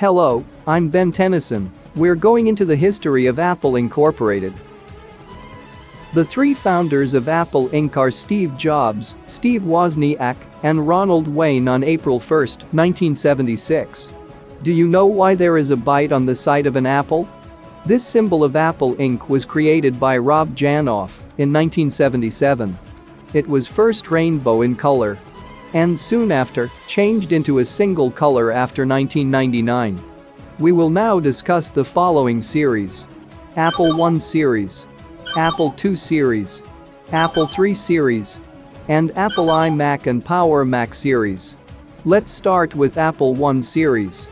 Hello, I'm Ben Tennyson. We're going into the history of Apple Incorporated. The three founders of Apple Inc. are Steve Jobs, Steve Wozniak, and Ronald Wayne on April 1, 1976. Do you know why there is a bite on the side of an apple? This symbol of Apple Inc. was created by Rob Janoff in 1977. It was first rainbow in color and soon after changed into a single color after 1999. We will now discuss the following series: Apple I series, Apple II series, Apple III series, and Apple iMac and Power Mac series. Let's start with Apple I series.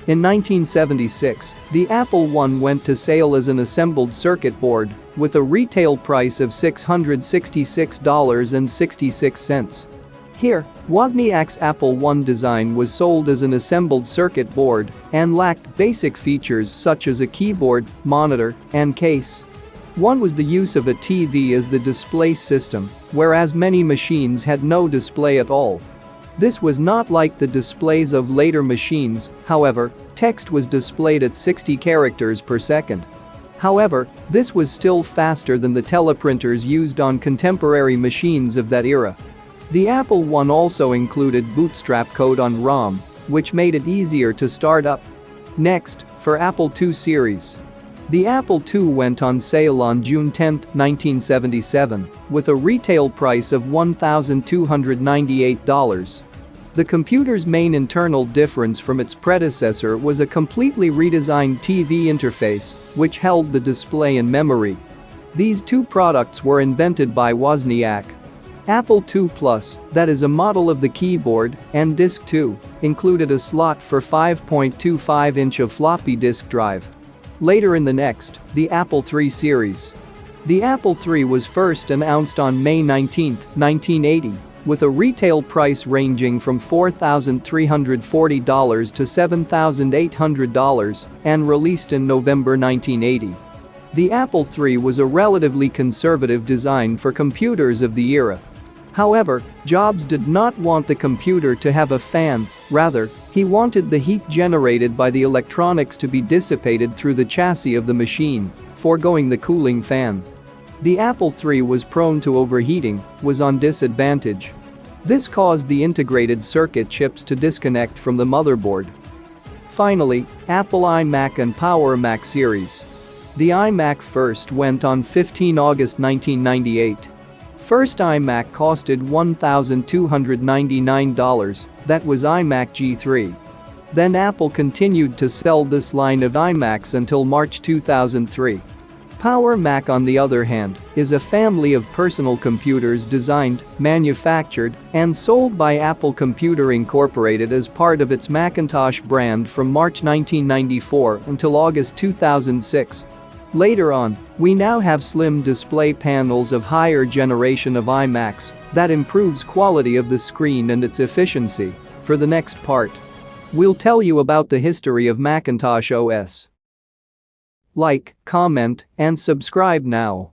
In 1976, the Apple I went to sale as an assembled circuit board with a retail price of $666.66. Here, Wozniak's Apple I design was sold as an assembled circuit board and lacked basic features such as a keyboard, monitor, and case. One was the use of a TV as the display system, whereas many machines had no display at all. This was not like the displays of later machines, however, text was displayed at 60 characters per second. However, this was still faster than the teleprinters used on contemporary machines of that era. The Apple I also included bootstrap code on ROM, which made it easier to start up. Next, for Apple II series. The Apple II went on sale on June 10, 1977, with a retail price of $1,298. The computer's main internal difference from its predecessor was a completely redesigned TV interface, which held the display and memory. These two products were invented by Wozniak. Apple II Plus, that is a model of the keyboard and disk II, included a slot for 5.25-inch of floppy disk drive. Later in the the Apple III series. The Apple III was first announced on May 19, 1980, with a retail price ranging from $4,340 to $7,800 and released in November 1980. The Apple III was a relatively conservative design for computers of the era. However, Jobs did not want the computer to have a fan, rather, he wanted the heat generated by the electronics to be dissipated through the chassis of the machine, foregoing the cooling fan. The Apple III was prone to overheating, was on disadvantage. This caused the integrated circuit chips to disconnect from the motherboard. Finally, Apple iMac and Power Mac series. The iMac first went on 15 August 1998. First iMac costed $1,299, that was iMac G3. Then Apple continued to sell this line of iMacs until March 2003. Power Mac, on the other hand, is a family of personal computers designed, manufactured, and sold by Apple Computer Incorporated as part of its Macintosh brand from March 1994 until August 2006. Later on, we now have slim display panels of higher generation of iMacs that improves quality of the screen and its efficiency. For the next part, we'll tell you about the history of Macintosh OS. Like, comment, and subscribe now.